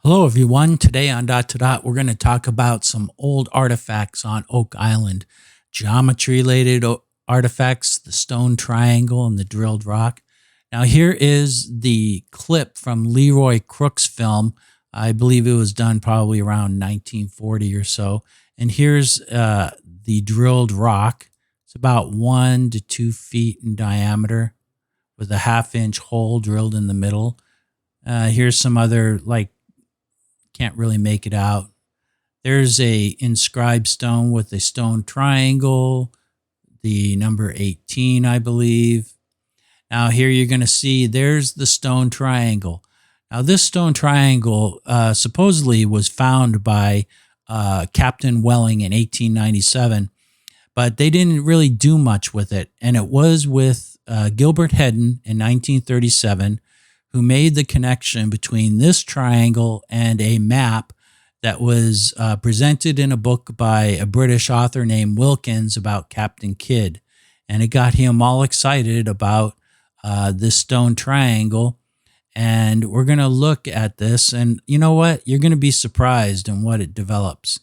Hello, everyone. Today on Dot to Dot, we're going to talk about some old artifacts on Oak Island, geometry related artifacts, the stone triangle, and the drilled rock. Now, here is the clip from Leroy Crook's film. I believe it was done probably around 1940 or so. And here's the drilled rock. It's about 1 to 2 feet in diameter with a 1/2 inch hole drilled in the middle. Here's some other, can't really make it out. There's a inscribed stone with a stone triangle, the number 18, I believe. Now here you're going to see there's the stone triangle. Now this stone triangle supposedly was found by Captain Welling in 1897, but they didn't really do much with it. And it was with Gilbert Hedden in 1937 who made the connection between this triangle and a map that was presented in a book by a British author named Wilkins about Captain Kidd. And it got him all excited about this stone triangle. And we're going to look at this. And you know what? You're going to be surprised in what it develops.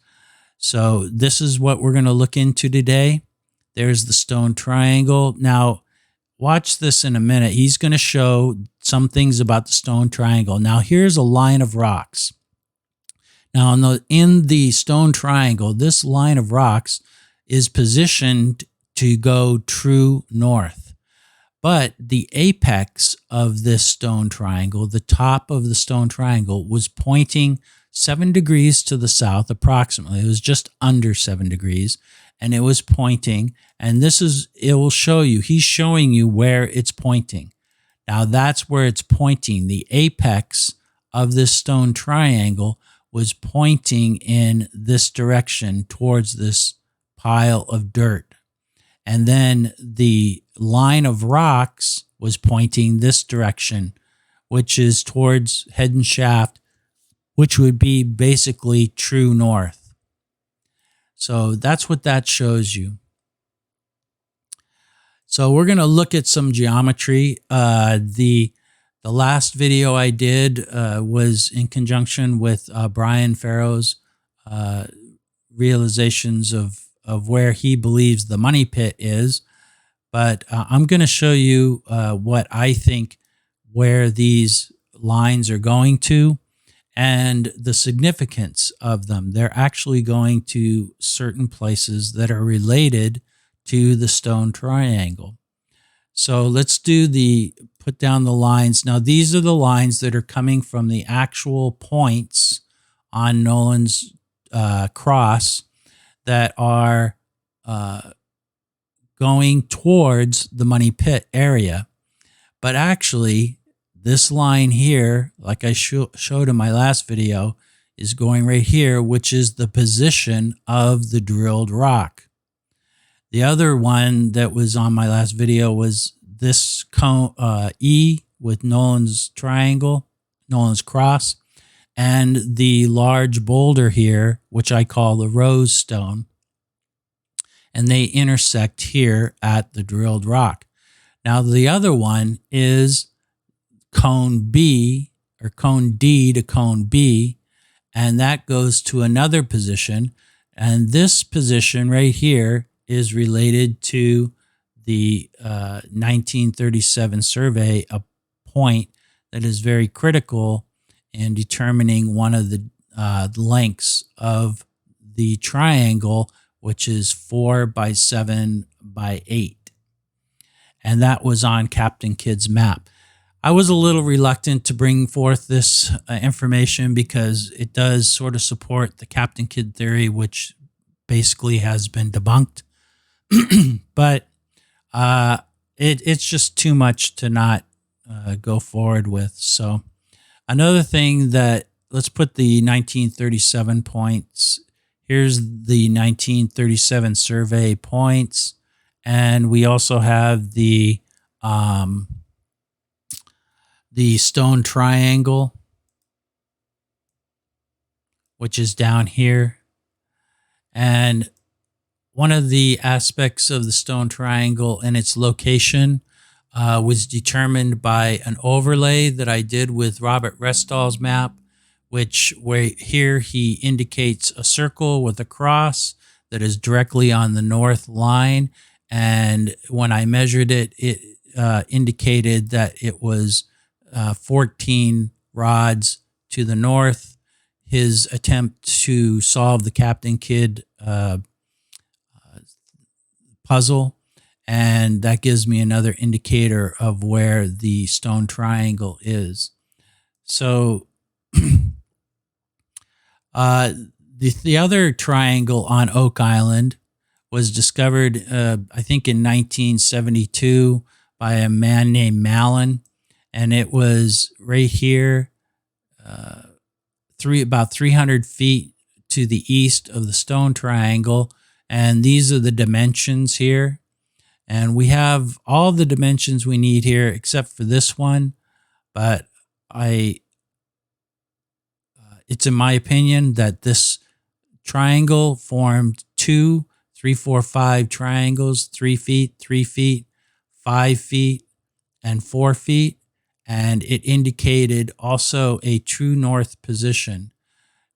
So this is what we're going to look into today. There's the stone triangle. Now, watch this in a minute. He's going to show some things about the stone triangle. Now, here's a line of rocks. Now, in the stone triangle, this line of rocks is positioned to go true north. But the apex of this stone triangle, the top of the stone triangle, was pointing 7 degrees to the south approximately. It was just under 7 degrees. And it was pointing, and it will show you, he's showing you where it's pointing. Now that's where it's pointing. The apex of this stone triangle was pointing in this direction towards this pile of dirt. And then the line of rocks was pointing this direction, which is towards head and shaft, which would be basically true north. So that's what that shows you. So we're going to look at some geometry. The last video I did was in conjunction with Brian Farrow's realizations of where he believes the money pit is. But I'm going to show you what I think where these lines are going to, and the significance of them. They're actually going to certain places that are related to the stone triangle. So let's put down the lines. Now these are the lines that are coming from the actual points on Nolans Cross that are going towards the money pit area. But actually, this line here, like I showed in my last video, is going right here, which is the position of the drilled rock. The other one that was on my last video was this cone, E with Nolans triangle, Nolans Cross, and the large boulder here, which I call the rose stone. And they intersect here at the drilled rock. Now the other one is cone B, or cone D to cone B, and that goes to another position. And this position right here is related to the 1937 survey, a point that is very critical in determining one of the lengths of the triangle, which is 4 by 7 by 8. And that was on Captain Kidd's map. I was a little reluctant to bring forth this information because it does sort of support the Captain Kidd theory, which basically has been debunked. But it's just too much to not go forward with. So another thing let's put the 1937 points. Here's the 1937 survey points. And we also have the stone triangle, which is down here. And one of the aspects of the stone triangle and its location was determined by an overlay that I did with Robert Restall's map, which where here he indicates a circle with a cross that is directly on the north line. And when I measured it, it indicated that it was 14 rods to the north. His attempt to solve the Captain Kidd puzzle, and that gives me another indicator of where the stone triangle is. So the other triangle on Oak Island was discovered, I think, in 1972 by a man named Mallon, and it was right here, about 300 feet to the east of the stone triangle, and these are the dimensions here. And we have all the dimensions we need here except for this one, but it's in my opinion that this triangle formed 2, 3, 4, 5 triangles, 3 feet, 3 feet, 5 feet, and 4 feet. And it indicated also a true north position.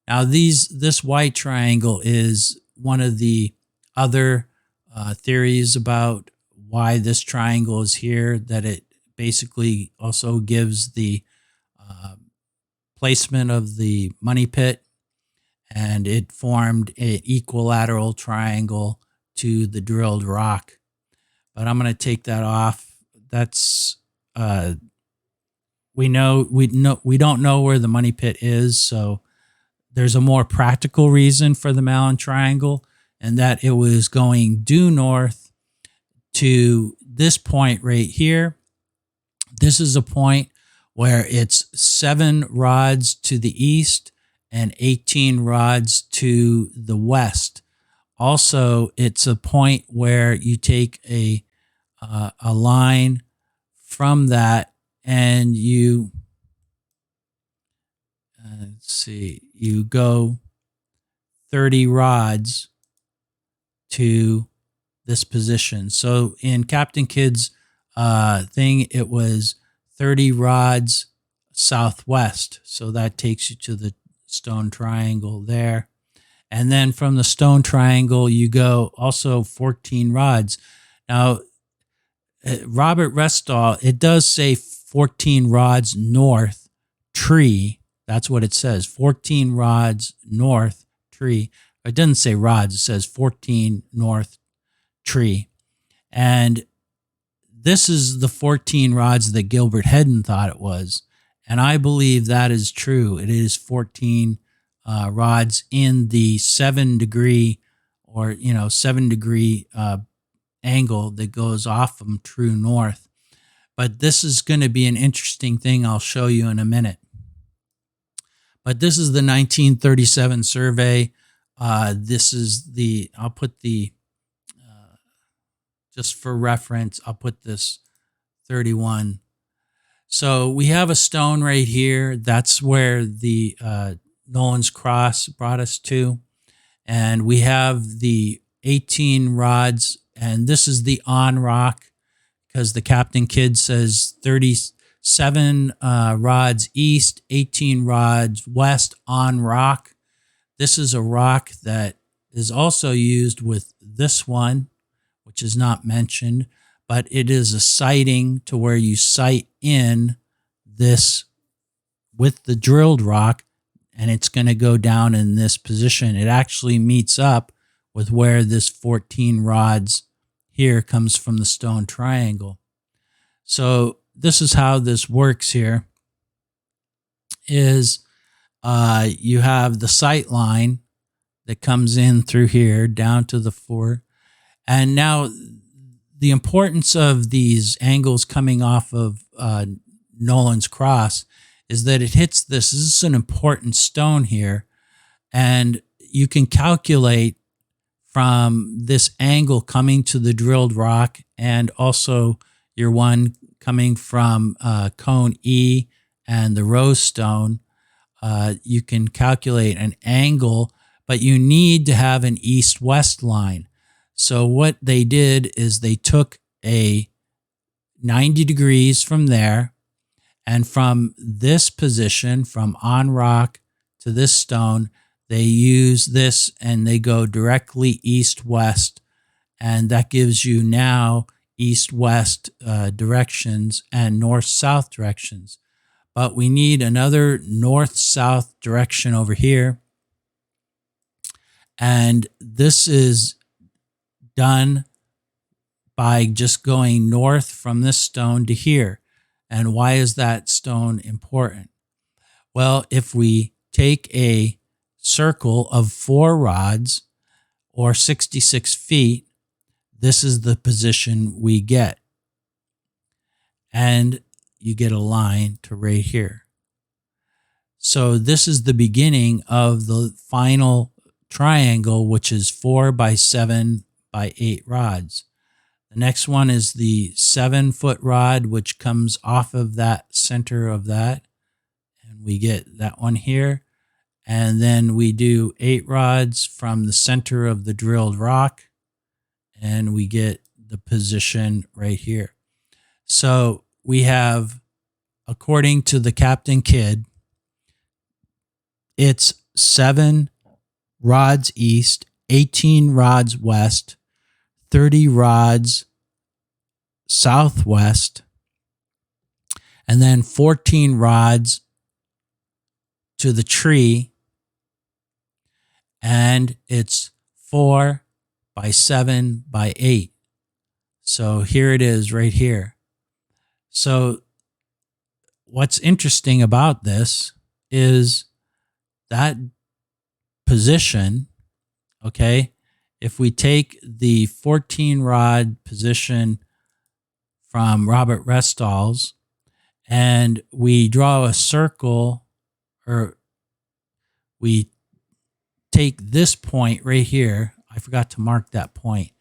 Now this white triangle is one of the other theories about why this triangle is here, that it basically also gives the placement of the money pit, and it formed an equilateral triangle to the drilled rock. But I'm going to take that off. That's we don't know where the money pit is, so there's a more practical reason for the Mallon triangle, and that it was going due north to this point right here. This is a point where it's 7 rods to the east and 18 rods to the west. Also, it's a point where you take a line from that and you you go 30 rods to this position. So in Captain Kidd's thing, it was 30 rods southwest. So that takes you to the stone triangle there. And then from the stone triangle, you go also 14 rods. Now, Robert Restall, it does say 14 rods north tree. That's what it says, 14 rods north tree. It doesn't say rods, it says 14 north tree. And this is the 14 rods that Gilbert Hedden thought it was. And I believe that is true. It is 14 rods in the 7 degree or 7 degree angle that goes off from true north. But this is going to be an interesting thing I'll show you in a minute. But this is the 1937 survey. This is I'll put the, just for reference, I'll put this 31. So we have a stone right here. That's where the Nolans Cross brought us to. And we have the 18 rods, and this is the on rock, because the Captain Kidd says 37 rods east, 18 rods west on rock. This is a rock that is also used with this one, which is not mentioned, but it is a sighting to where you sight in this with the drilled rock, and it's going to go down in this position. It actually meets up with where this 14 rods here comes from the stone triangle. So this is how this works here, is you have the sight line that comes in through here down to the 4. And now the importance of these angles coming off of Nolans Cross is that it hits this. This is an important stone here. And you can calculate from this angle coming to the drilled rock, and also your one coming from cone E and the rose stone. You can calculate an angle, but you need to have an east-west line. So what they did is they took a 90 degrees from there, and from this position, from on rock to this stone, they use this and they go directly east-west, and that gives you now east-west directions and north-south directions. But we need another north-south direction over here, and this is done by just going north from this stone to here. And why is that stone important? Well, if we take a circle of 4 rods or 66 feet, this is the position we get. And you get a line to right here. So this is the beginning of the final triangle, which is 4 by 7 by 8 rods. The next one is the 7-foot rod, which comes off of that center of that. And we get that one here. And then we do 8 rods from the center of the drilled rock. And we get the position right here. So we have, according to the Captain Kidd, it's 7 rods east, 18 rods west, 30 rods southwest, and then 14 rods to the tree, and it's 4 by 7 by 8. So here it is right here. So what's interesting about this is that position, okay, if we take the 14 rod position from Robert Restall's and we draw a circle, or we take this point right here, I forgot to mark that point.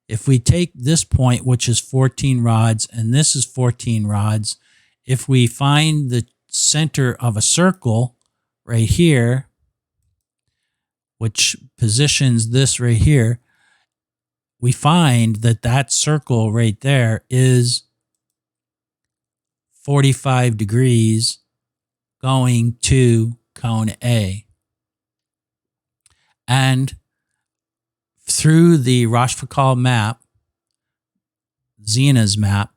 If we take this point, which is 14 rods, and this is 14 rods, if we find the center of a circle right here, which positions this right here, we find that that circle right there is 45 degrees going to cone A. And through the Rochefoucauld map, Zena's map,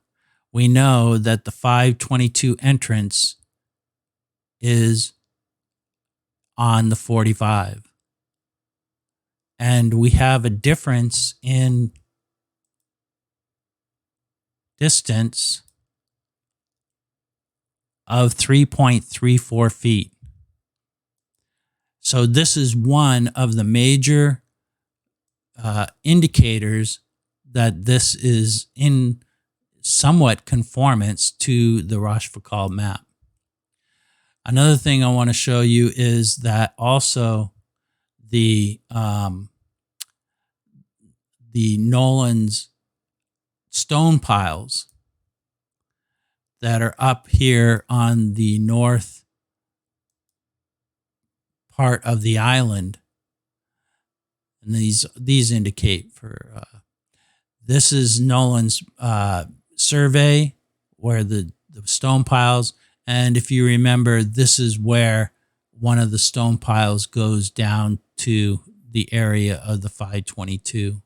we know that the 522 entrance is on the 45. And we have a difference in distance of 3.34 feet. So this is one of the major indicators that this is in somewhat conformance to the Rochefoucauld map. Another thing I want to show you is that also the Nolans stone piles that are up here on the north part of the island, and these indicate for this is Nolan's survey where the stone piles, and if you remember, this is where one of the stone piles goes down to the area of the 522.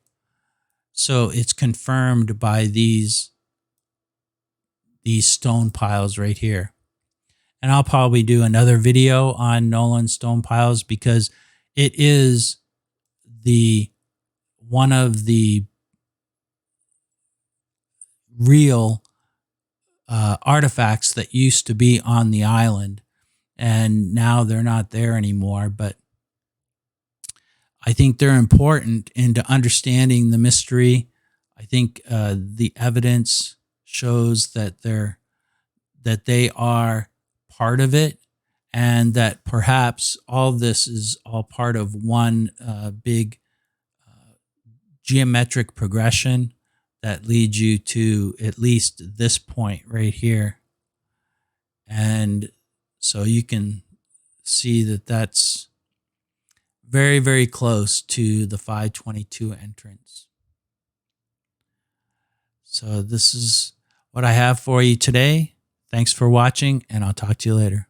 So it's confirmed by these stone piles right here. And I'll probably do another video on Nolan stone piles because it is one of the real artifacts that used to be on the island, and now they're not there anymore. But I think they're important into understanding the mystery. I think the evidence shows that they are part of it, and that perhaps all this is all part of one big geometric progression that leads you to at least this point right here. And so you can see that that's very, very close to the 522 entrance. So this is what I have for you today. Thanks for watching, and I'll talk to you later.